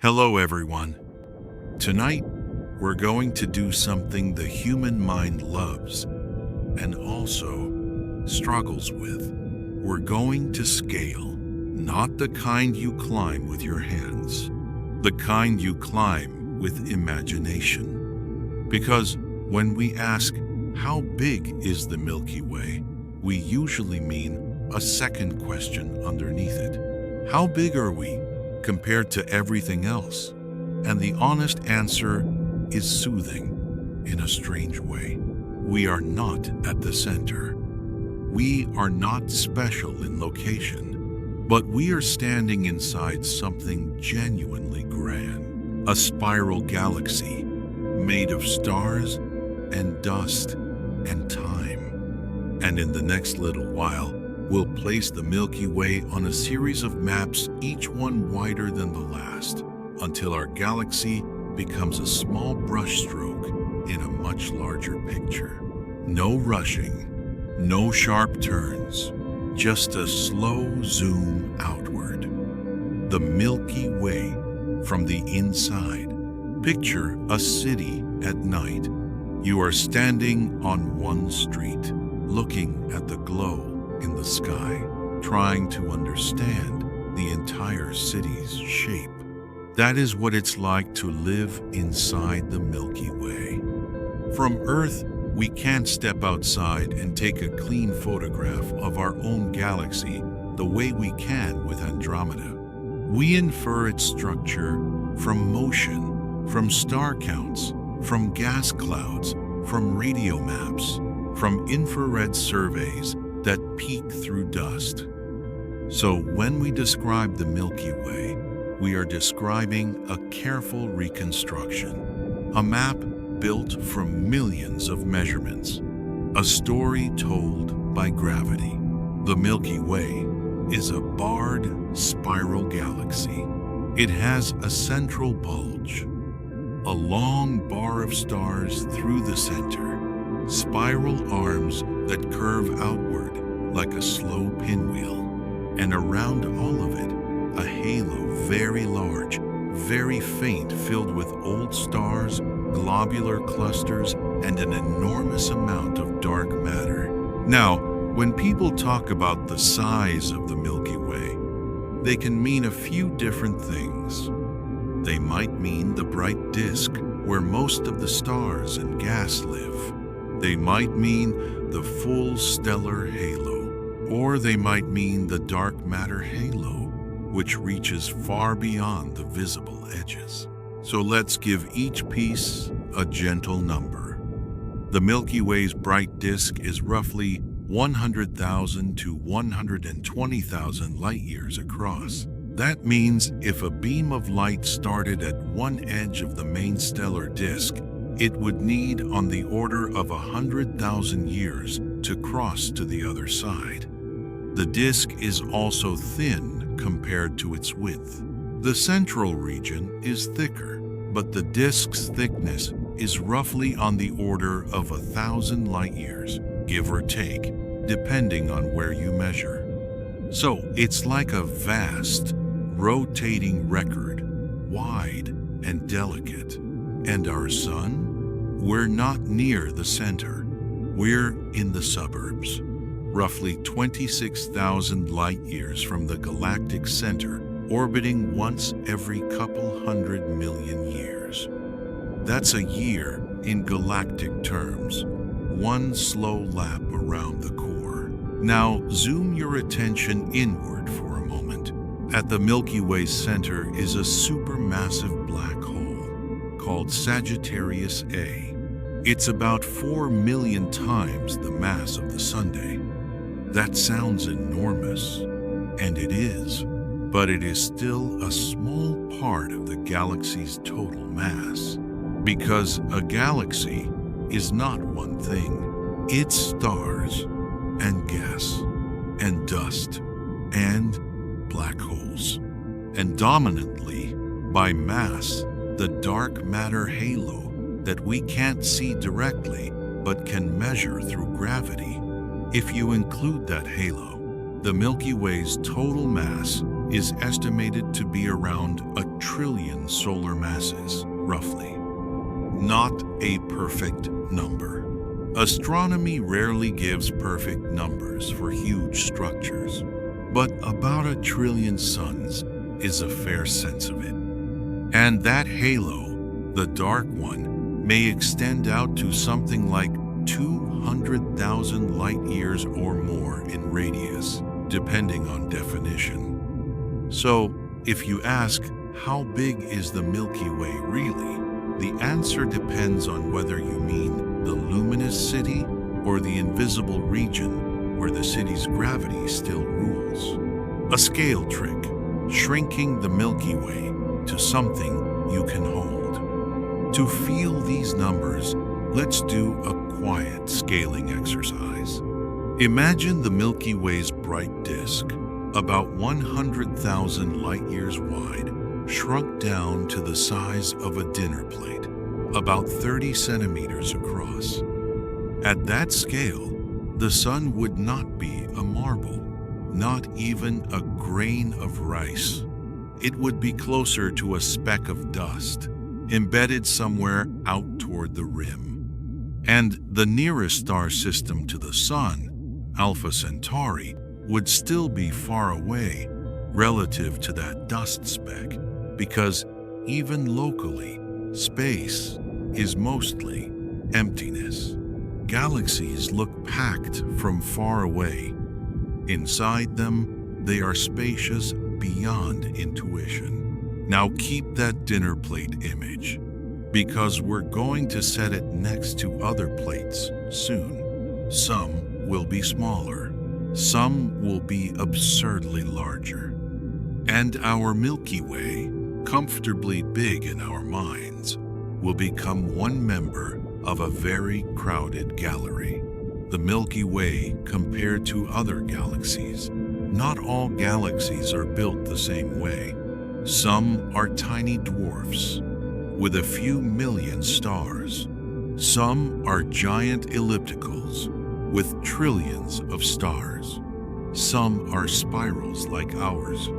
Hello, everyone. Tonight, we're going to do something the human mind loves and also struggles with. We're going to scale, not the kind you climb with your hands, the kind you climb with imagination. Because when we ask, how big is the Milky Way, we usually mean a second question underneath it. How big are we compared to everything else? And the honest answer is soothing in a strange way. We are not at the center. We are not special in location, but we are standing inside something genuinely grand. A spiral galaxy made of stars and dust and time. And in the next little while, we'll place the Milky Way on a series of maps, each one wider than the last, until our galaxy becomes a small brushstroke in a much larger picture. No rushing, no sharp turns, just a slow zoom outward. The Milky Way from the inside. Picture a city at night. You are standing on one street, looking at the glow in the sky, trying to understand the entire city's shape. That is what it's like to live inside the Milky Way. From Earth, we can't step outside and take a clean photograph of our own galaxy the way we can with Andromeda. We infer its structure from motion, from star counts, from gas clouds, from radio maps, from infrared surveys that peek through dust. So when we describe the Milky Way, we are describing a careful reconstruction, a map built from millions of measurements, a story told by gravity. The Milky Way is a barred spiral galaxy. It has a central bulge, a long bar of stars through the center, spiral arms that curve outward like a slow pinwheel, and around all of it, a halo very large, very faint, filled with old stars, globular clusters, and an enormous amount of dark matter. Now, when people talk about the size of the Milky Way, they can mean a few different things. They might mean the bright disk where most of the stars and gas live. They might mean the full stellar halo, or they might mean the dark matter halo, which reaches far beyond the visible edges. So let's give each piece a gentle number. The Milky Way's bright disk is roughly 100,000 to 120,000 light years across. That means if a beam of light started at one edge of the main stellar disk, it would need on the order of 100,000 years to cross to the other side. The disk is also thin compared to its width. The central region is thicker, but the disk's thickness is roughly on the order of 1,000 light years, give or take, depending on where you measure. So it's like a vast, rotating record, wide and delicate. And our sun? We're not near the center. We're in the suburbs, roughly 26,000 light years from the galactic center, orbiting once every couple 100 million years. That's a year in galactic terms, one slow lap around the core. Now zoom your attention inward for a moment. At the Milky Way's center is a supermassive black hole called Sagittarius A. It's about 4 million times the mass of the Sunday. That sounds enormous, and it is, but it is still a small part of the galaxy's total mass. Because a galaxy is not one thing. It's stars and gas and dust and black holes. And dominantly, by mass, the dark matter halo that we can't see directly but can measure through gravity. If you include that halo, the Milky Way's total mass is estimated to be around 1 trillion solar masses, roughly. Not a perfect number. Astronomy rarely gives perfect numbers for huge structures, but about 1 trillion suns is a fair sense of it. And that halo, the dark one, may extend out to something like 200,000 light years or more in radius, depending on definition. So, if you ask, how big is the Milky Way really? The answer depends on whether you mean the luminous city or the invisible region where the city's gravity still rules. A scale trick, shrinking the Milky Way to something you can hold. To feel these numbers, let's do a quiet scaling exercise. Imagine the Milky Way's bright disk, about 100,000 light-years wide, shrunk down to the size of a dinner plate, about 30 centimeters across. At that scale, the sun would not be a marble, not even a grain of rice. It would be closer to a speck of dust, embedded somewhere out toward the rim. And the nearest star system to the sun, Alpha Centauri, would still be far away relative to that dust speck, because even locally, space is mostly emptiness. Galaxies look packed from far away. Inside them, they are spacious beyond intuition. Now keep that dinner plate image, because we're going to set it next to other plates soon. Some will be smaller. Some will be absurdly larger. And our Milky Way, comfortably big in our minds, will become one member of a very crowded gallery. The Milky Way compared to other galaxies. Not all galaxies are built the same way. Some are tiny dwarfs with a few million stars. Some are giant ellipticals with trillions of stars. Some are spirals like ours.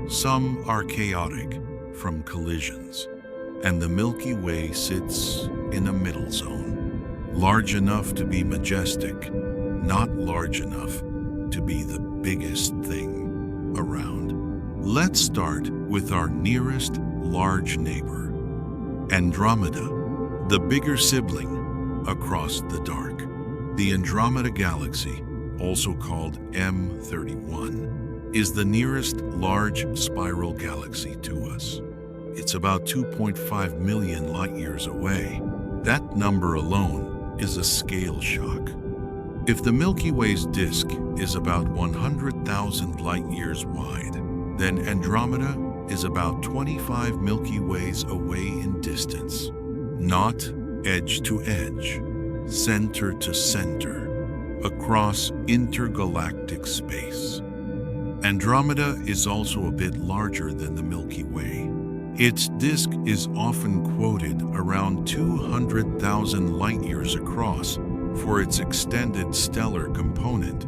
Some are chaotic from collisions. And the Milky Way sits in a middle zone, large enough to be majestic, not large enough to be the biggest thing around. Let's start with our nearest large neighbor, Andromeda, the bigger sibling across the dark. The Andromeda galaxy, also called M31, is the nearest large spiral galaxy to us. It's about 2.5 million light-years away. That number alone is a scale shock. If the Milky Way's disk is about 100,000 light-years wide, then Andromeda is about 25 Milky Ways away in distance. Not edge to edge, center to center, across intergalactic space. Andromeda is also a bit larger than the Milky Way. Its disk is often quoted around 200,000 light-years across for its extended stellar component,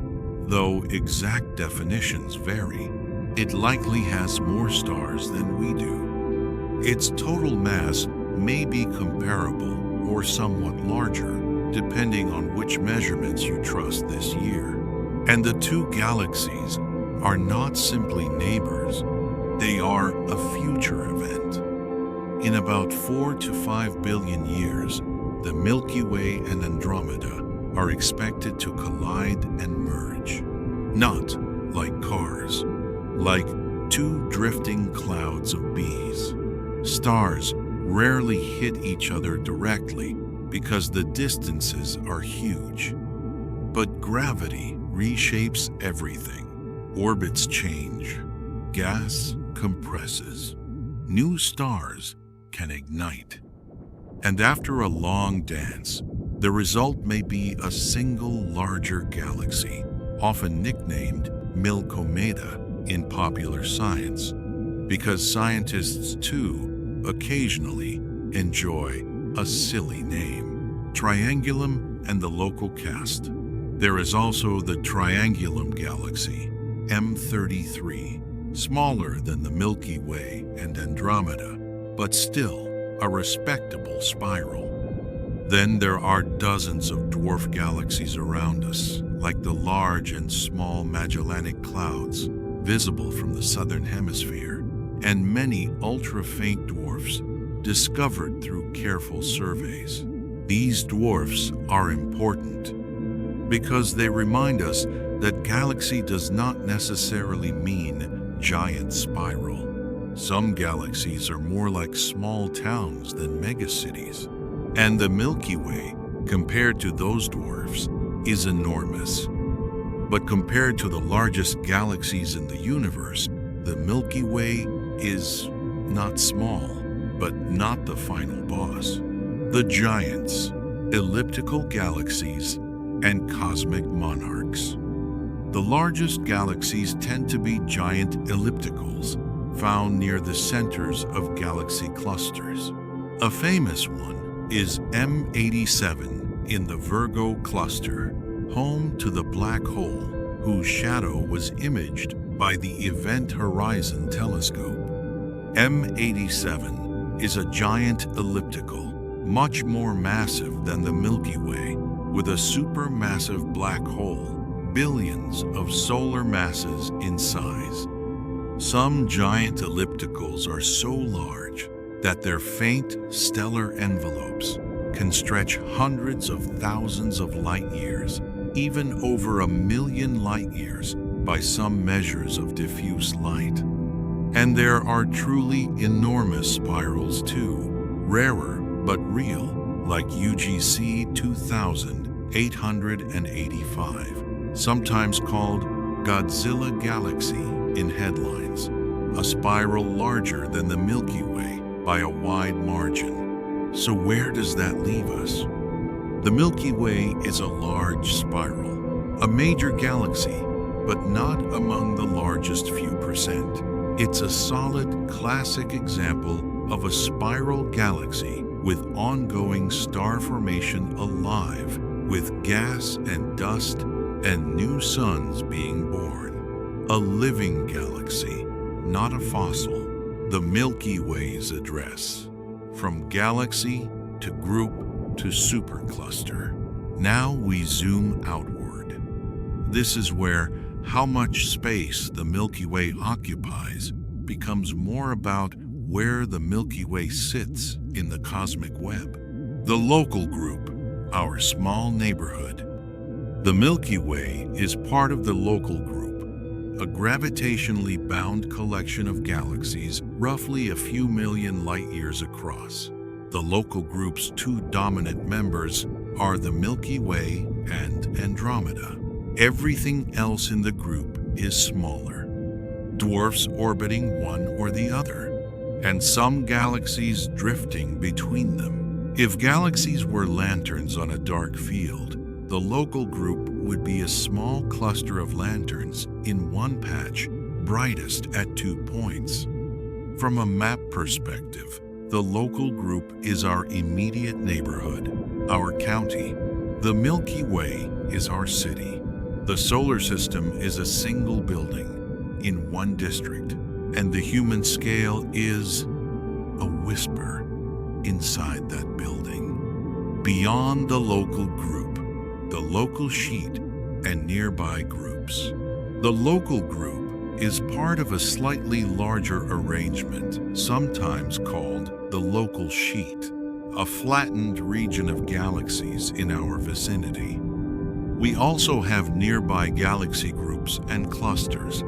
though exact definitions vary. It likely has more stars than we do. Its total mass may be comparable or somewhat larger, depending on which measurements you trust this year. And the two galaxies are not simply neighbors. They are a future event. In about 4 to 5 billion years, the Milky Way and Andromeda are expected to collide and merge. Not like cars, like two drifting clouds of bees. Stars rarely hit each other directly because the distances are huge. But gravity reshapes everything. Orbits change. Gas compresses. New stars can ignite. And after a long dance, the result may be a single larger galaxy, often nicknamed Milkomeda in popular science, because scientists too occasionally enjoy a silly name. Triangulum and the local cast. There is also the Triangulum galaxy, M33, smaller than the Milky Way and Andromeda, but still a respectable spiral. Then there are dozens of dwarf galaxies around us, like the large and small Magellanic Clouds, visible from the southern hemisphere, and many ultra-faint dwarfs discovered through careful surveys. These dwarfs are important because they remind us that galaxy does not necessarily mean giant spiral. Some galaxies are more like small towns than megacities, and the Milky Way, compared to those dwarfs, is enormous. But compared to the largest galaxies in the universe, the Milky Way is not small, but not the final boss. The giants, elliptical galaxies, and cosmic monarchs. The largest galaxies tend to be giant ellipticals found near the centers of galaxy clusters. A famous one is M87 in the Virgo Cluster, home to the black hole whose shadow was imaged by the Event Horizon Telescope. M87 is a giant elliptical, much more massive than the Milky Way, with a supermassive black hole, billions of solar masses in size. Some giant ellipticals are so large that their faint stellar envelopes can stretch hundreds of thousands of light years, even over 1 million light years by some measures of diffuse light. And there are truly enormous spirals too, rarer but real, like UGC 2885, sometimes called Godzilla Galaxy in headlines, a spiral larger than the Milky Way by a wide margin. So where does that leave us? The Milky Way is a large spiral, a major galaxy, but not among the largest few percent. It's a solid, classic example of a spiral galaxy with ongoing star formation alive, with gas and dust and new suns being born. A living galaxy, not a fossil. The Milky Way's address. From galaxy to group to supercluster. Now we zoom outward. This is where how much space the Milky Way occupies becomes more about where the Milky Way sits in the cosmic web. The local group, our small neighborhood. The Milky Way is part of the local group, a gravitationally bound collection of galaxies roughly a few million light years across. The local group's two dominant members are the Milky Way and Andromeda. Everything else in the group is smaller, dwarfs orbiting one or the other, and some galaxies drifting between them. If galaxies were lanterns on a dark field, the local group would be a small cluster of lanterns in one patch, brightest at 2 points. From a map perspective, the local group is our immediate neighborhood, our county. The Milky Way is our city. The solar system is a single building in one district, and the human scale is a whisper inside that building. Beyond the local group, the local sheet, and nearby groups. The local group is part of a slightly larger arrangement, sometimes called the local sheet, a flattened region of galaxies in our vicinity. We also have nearby galaxy groups and clusters,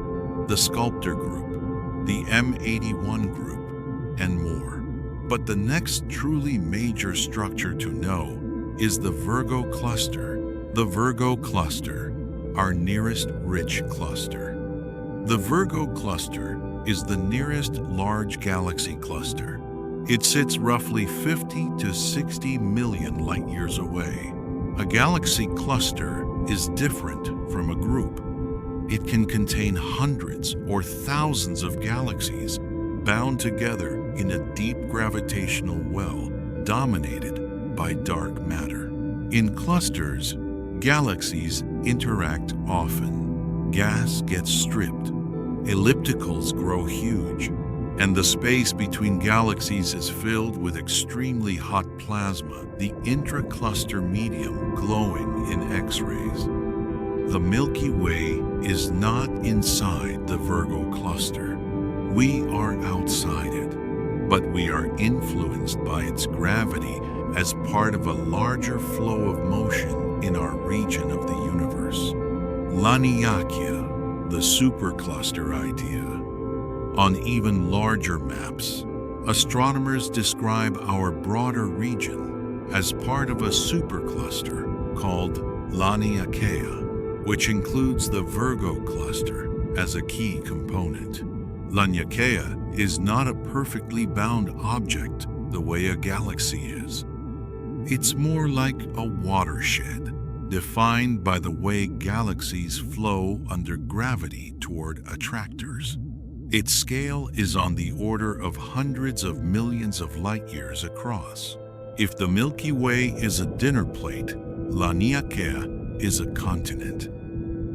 the Sculptor group, the M81 group, and more. But the next truly major structure to know is the Virgo Cluster. The Virgo Cluster, our nearest rich cluster. The Virgo Cluster is the nearest large galaxy cluster. It sits roughly 50 to 60 million light years away. A galaxy cluster is different from a group. It can contain hundreds or thousands of galaxies bound together in a deep gravitational well dominated by dark matter. In clusters, galaxies interact often. Gas gets stripped, ellipticals grow huge, and the space between galaxies is filled with extremely hot plasma, the intra-cluster medium glowing in X-rays. The Milky Way is not inside the Virgo Cluster. We are outside it, but we are influenced by its gravity as part of a larger flow of motion in our region of the universe. Laniakea, the supercluster idea. On even larger maps, astronomers describe our broader region as part of a supercluster called Laniakea, which includes the Virgo Cluster as a key component. Laniakea is not a perfectly bound object the way a galaxy is. It's more like a watershed, defined by the way galaxies flow under gravity toward attractors. Its scale is on the order of hundreds of millions of light-years across. If the Milky Way is a dinner plate, Laniakea is a continent.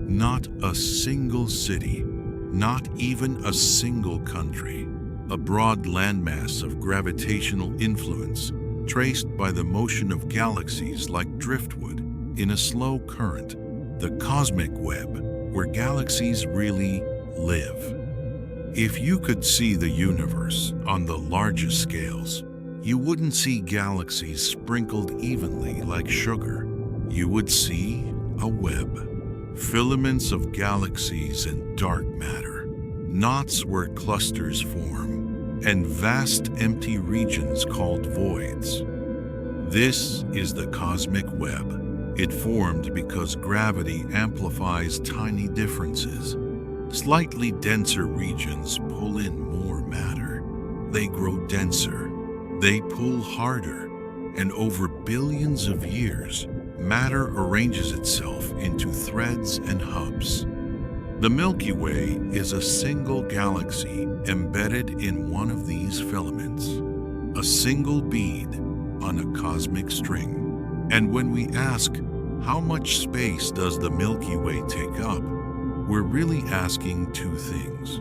Not a single city, not even a single country. A broad landmass of gravitational influence traced by the motion of galaxies like driftwood in a slow current, the cosmic web where galaxies really live. If you could see the universe on the largest scales, you wouldn't see galaxies sprinkled evenly like sugar. You would see a web, filaments of galaxies and dark matter, knots where clusters form, and vast empty regions called voids. This is the cosmic web. It formed because gravity amplifies tiny differences. Slightly denser regions pull in more matter. They grow denser. They pull harder. And over billions of years, matter arranges itself into threads and hubs. The Milky Way is a single galaxy embedded in one of these filaments, a single bead on a cosmic string. And when we ask, how much space does the Milky Way take up? We're really asking two things.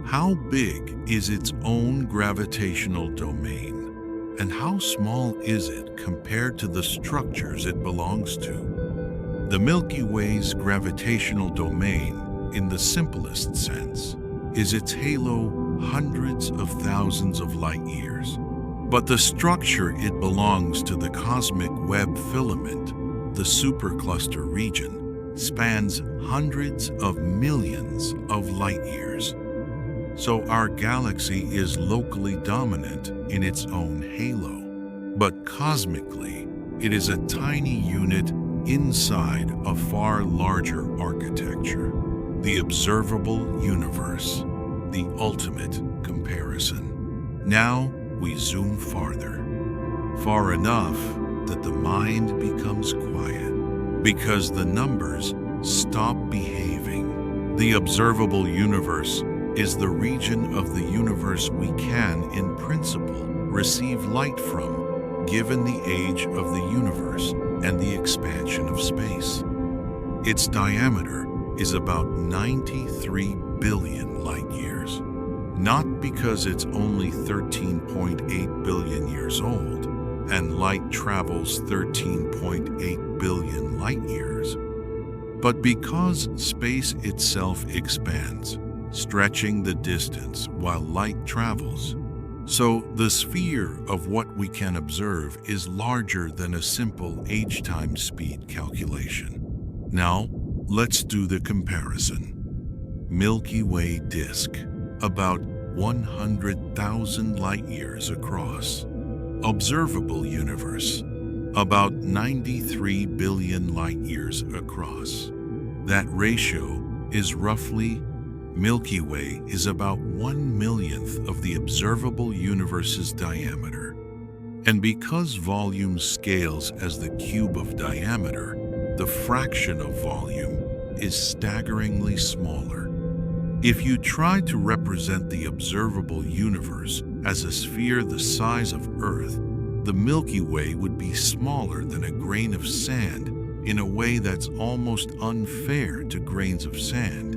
How big is its own gravitational domain? And how small is it compared to the structures it belongs to? The Milky Way's gravitational domain, in the simplest sense, is its halo hundreds of thousands of light years. But the structure it belongs to, the cosmic web filament, the supercluster region, spans hundreds of millions of light years. So our galaxy is locally dominant in its own halo, but cosmically, it is a tiny unit inside a far larger architecture, the observable universe, the ultimate comparison. Now we zoom farther, far enough that the mind becomes quiet, because the numbers stop behaving. The observable universe is the region of the universe we can, in principle, receive light from, given the age of the universe and the expansion of space. Its diameter is about 93 billion light years, not because it's only 13.8 billion years old, and light travels 13.8 billion light years, but because space itself expands, stretching the distance while light travels. So the sphere of what we can observe is larger than a simple age times speed calculation. Now, let's do the comparison. Milky Way disk, about 100,000 light years across. Observable universe, about 93 billion light years across. That ratio is roughly Milky Way is about 1/1,000,000th of the observable universe's diameter. And because volume scales as the cube of diameter, the fraction of volume is staggeringly smaller. If you try to represent the observable universe as a sphere the size of Earth, the Milky Way would be smaller than a grain of sand in a way that's almost unfair to grains of sand.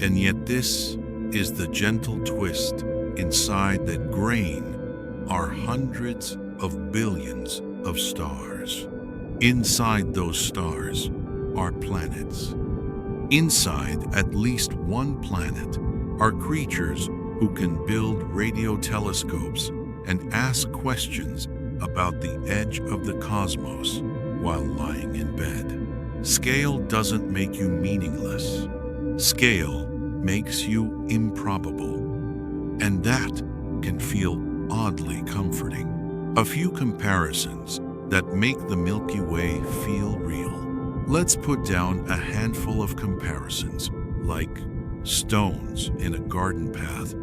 And yet this is the gentle twist. Inside that grain are hundreds of billions of stars. Inside those stars are planets. Inside at least one planet are creatures who can build radio telescopes and ask questions about the edge of the cosmos while lying in bed. Scale doesn't make you meaningless. Scale makes you improbable. And that can feel oddly comforting. A few comparisons that make the Milky Way feel real. Let's put down a handful of comparisons, like stones in a garden path.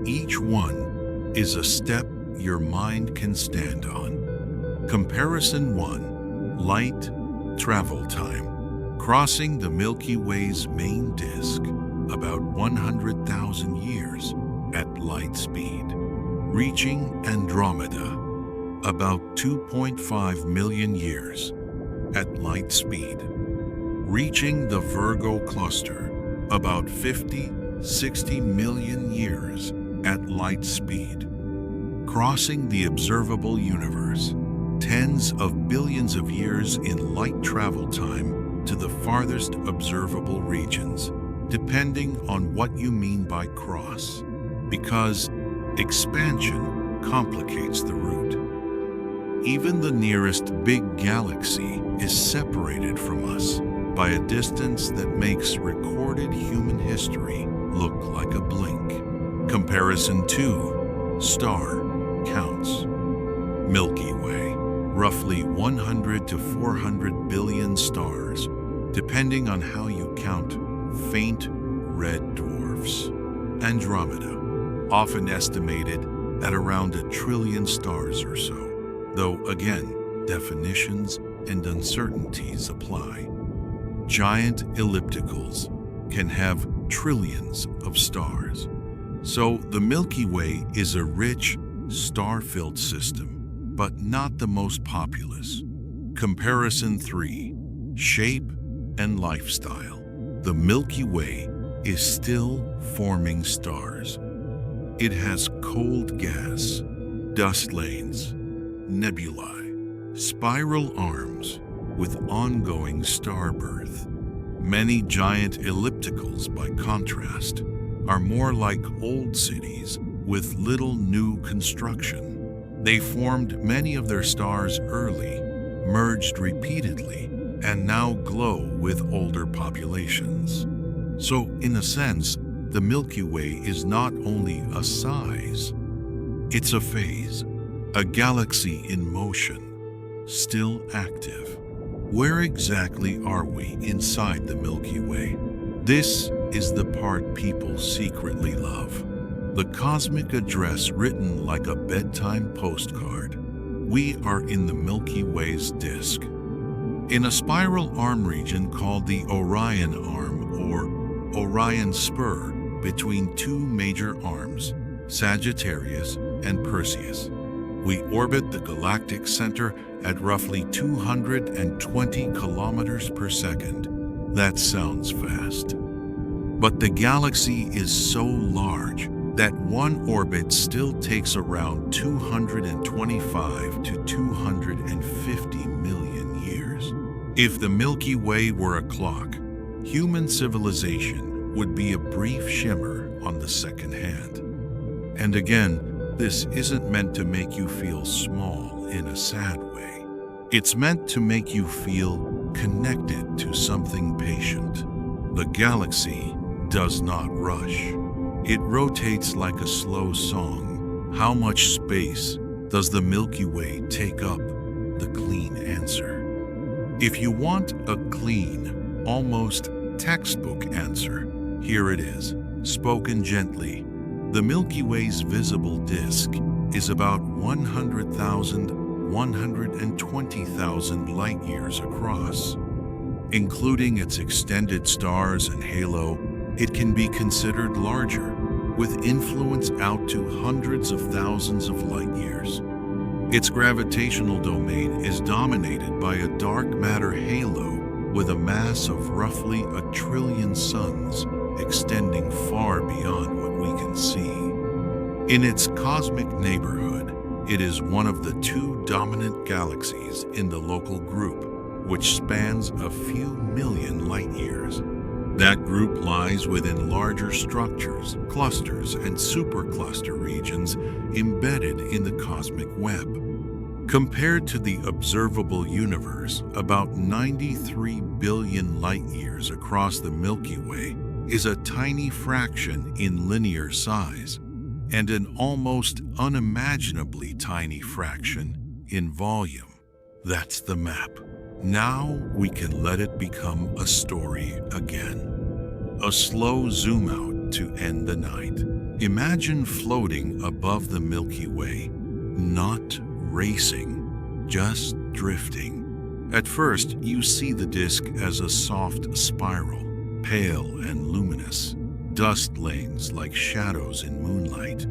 Each one is a step your mind can stand on. Comparison 1, light travel time. Crossing the Milky Way's main disk, about 100,000 years at light speed. Reaching Andromeda, about 2.5 million years at light speed. Reaching the Virgo Cluster, about 50-60 million years at light speed. Crossing the observable universe, tens of billions of years in light travel time to the farthest observable regions, depending on what you mean by cross, because expansion complicates the route. Even the nearest big galaxy is separated from us by a distance that makes recorded human history look like a blink. Comparison 2, star counts. Milky Way, roughly 100 to 400 billion stars, depending on how you count faint red dwarfs. Andromeda, often estimated at around 1 trillion stars or so, though again, definitions and uncertainties apply. Giant ellipticals can have trillions of stars. So the Milky Way is a rich, star-filled system, but not the most populous. Comparison 3, shape and lifestyle. The Milky Way is still forming stars. It has cold gas, dust lanes, nebulae, spiral arms with ongoing star birth. Many giant ellipticals, by contrast, are more like old cities with little new construction. They formed many of their stars early, merged repeatedly, and now glow with older populations. So, in a sense, the Milky Way is not only a size, it's a phase, a galaxy in motion, still active. Where exactly are we inside the Milky Way? This is the part people secretly love. The cosmic address written like a bedtime postcard. We are in the Milky Way's disk, in a spiral arm region called the Orion Arm or Orion Spur, between two major arms, Sagittarius and Perseus. We orbit the galactic center at roughly 220 kilometers per second. That sounds fast. But the galaxy is so large that one orbit still takes around 225 to 250 million years. If the Milky Way were a clock, human civilization would be a brief shimmer on the second hand. And again, this isn't meant to make you feel small in a sad way. It's meant to make you feel connected to something patient. The galaxy does not rush. It rotates like a slow song. How much space does the Milky Way take up? The clean answer. If you want a clean, almost textbook answer, here it is, spoken gently. The Milky Way's visible disk is about 120,000 light years across. Including its extended stars and halo, it can be considered larger, with influence out to hundreds of thousands of light years. Its gravitational domain is dominated by a dark matter halo with a mass of roughly 1 trillion suns extending far beyond what we can see. In its cosmic neighborhood, it is one of the two dominant galaxies in the local group, which spans a few million light-years. That group lies within larger structures, clusters, and supercluster regions embedded in the cosmic web. Compared to the observable universe, about 93 billion light-years across the Milky Way is a tiny fraction in linear size, and an almost unimaginably tiny fraction in volume. That's the map. Now we can let it become a story again. A slow zoom out to end the night. Imagine floating above the Milky Way, not racing, just drifting. At first, you see the disk as a soft spiral, pale and luminous, dust lanes like shadows in moonlight.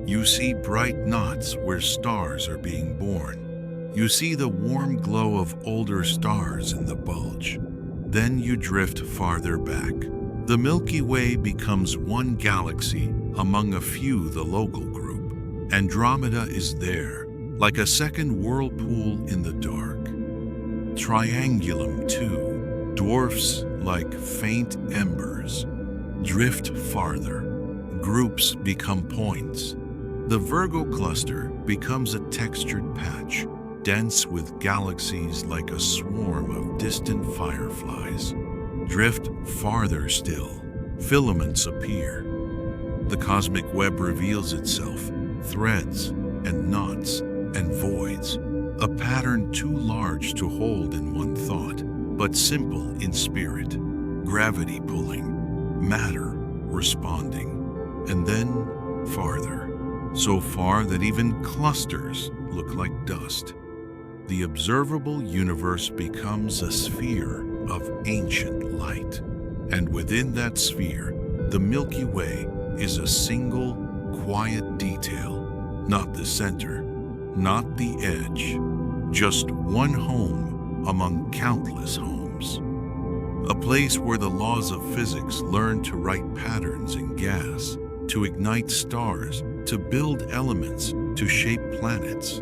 You see bright knots where stars are being born. You see the warm glow of older stars in the bulge. Then you drift farther back. The Milky Way becomes one galaxy among a few the local group. Andromeda is there, like a second whirlpool in the dark. Triangulum, too, dwarfs like faint embers, drift farther. Groups become points. The Virgo Cluster becomes a textured patch, dense with galaxies like a swarm of distant fireflies. Drift farther still. Filaments appear. The cosmic web reveals itself, threads and knots and voids, a pattern too large to hold in one thought, but simple in spirit. Gravity pulling, matter responding, and then farther, so far that even clusters look like dust. The observable universe becomes a sphere of ancient light, and within that sphere, the Milky Way is a single, quiet detail, not the center, not the edge, just one home among countless homes. A place where the laws of physics learn to write patterns in gas, to ignite stars, to build elements, to shape planets.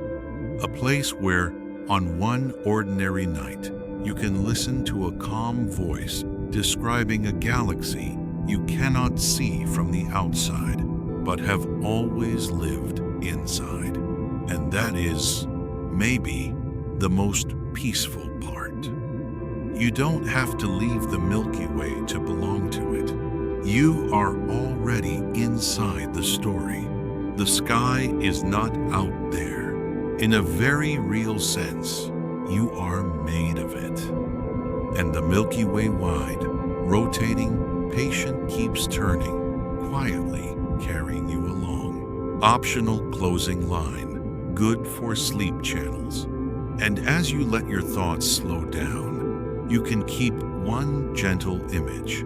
A place where, on one ordinary night, you can listen to a calm voice describing a galaxy you cannot see from the outside, but have always lived inside. And that is, maybe, the most peaceful part. You don't have to leave the Milky Way to belong to it. You are already inside the story. The sky is not out there. In a very real sense, you are made of it. And the Milky Way wide, rotating, patient keeps turning, quietly carrying you along. Optional closing line, good for sleep channels. And as you let your thoughts slow down, you can keep one gentle image.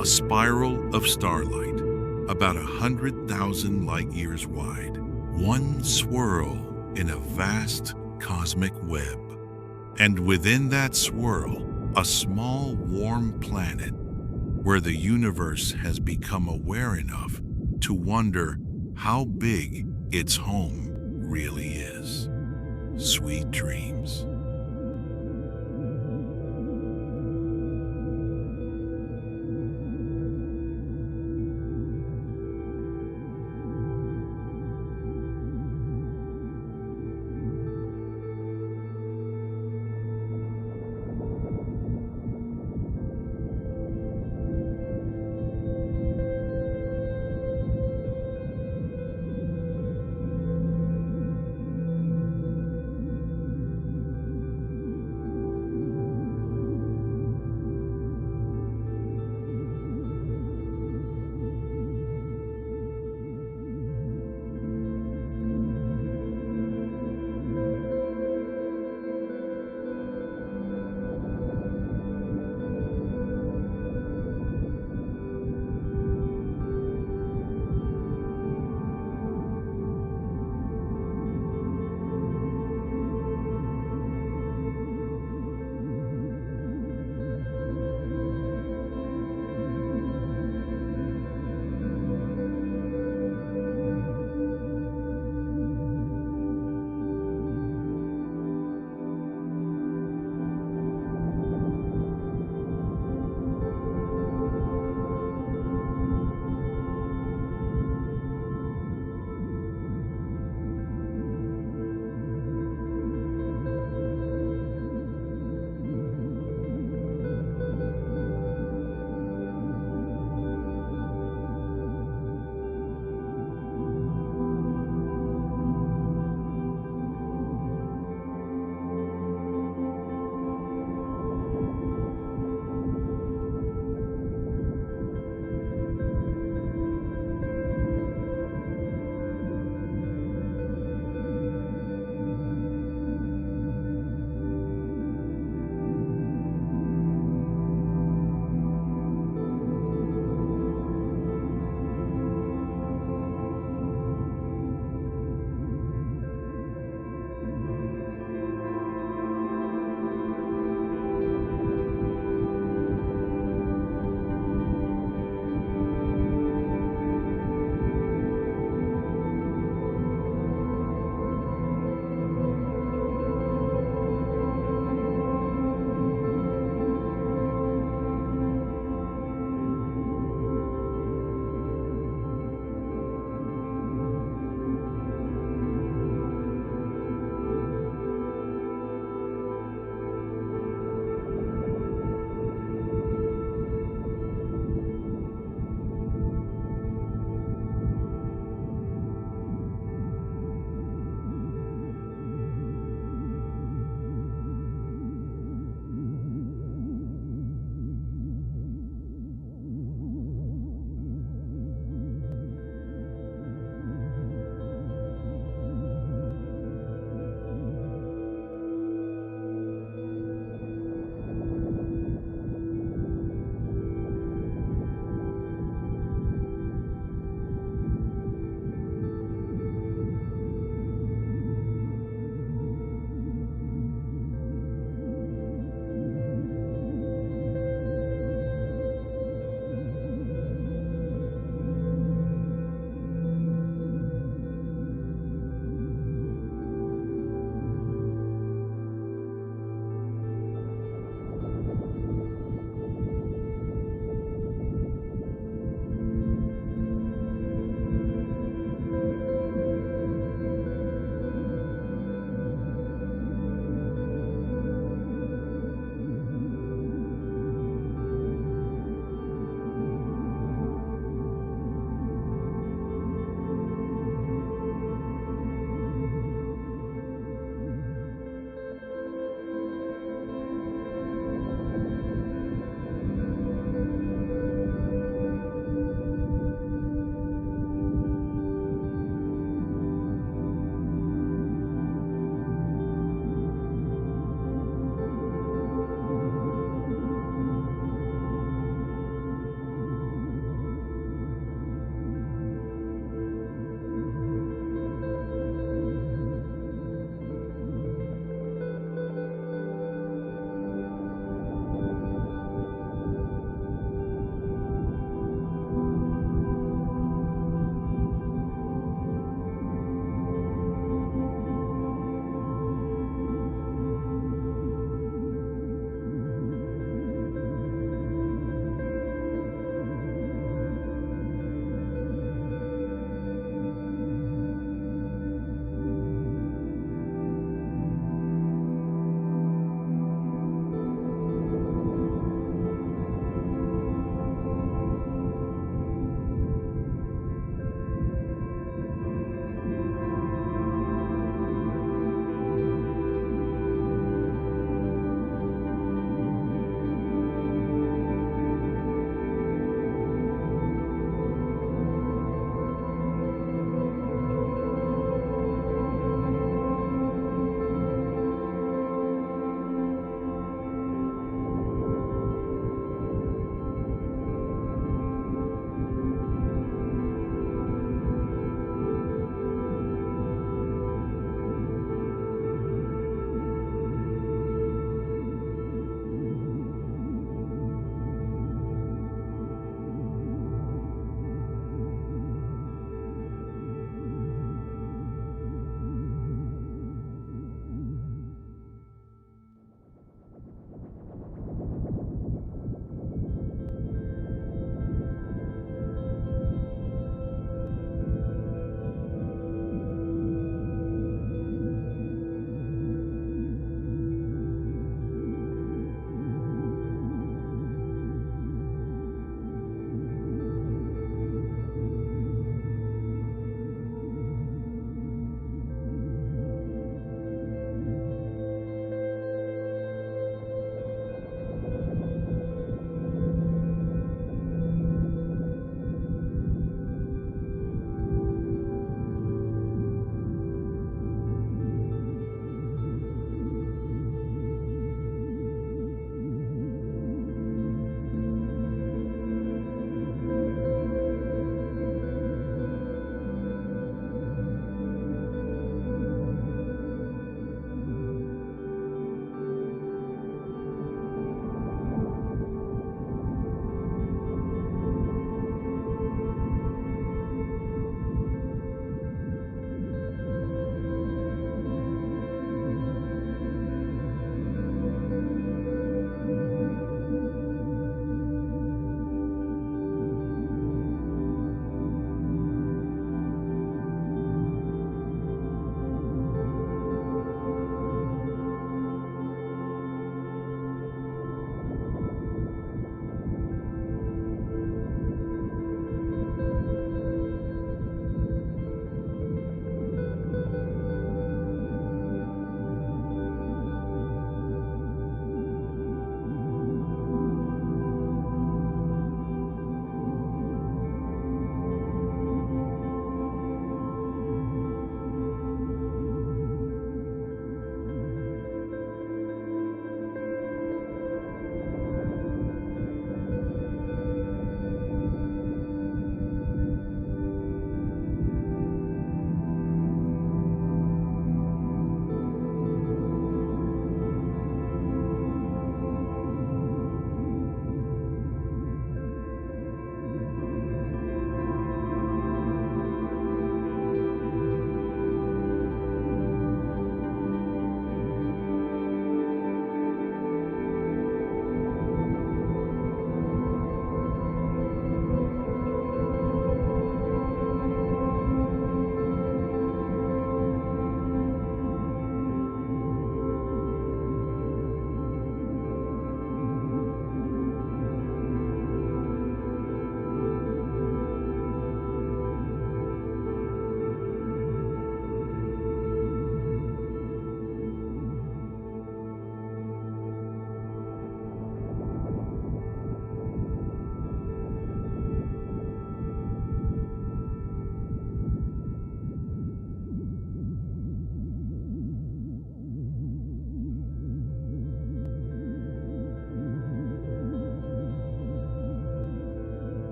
A spiral of starlight, about 100,000 light years wide. One swirl in a vast cosmic web. And within that swirl, a small warm planet where the universe has become aware enough to wonder how big its home really is. Sweet dreams.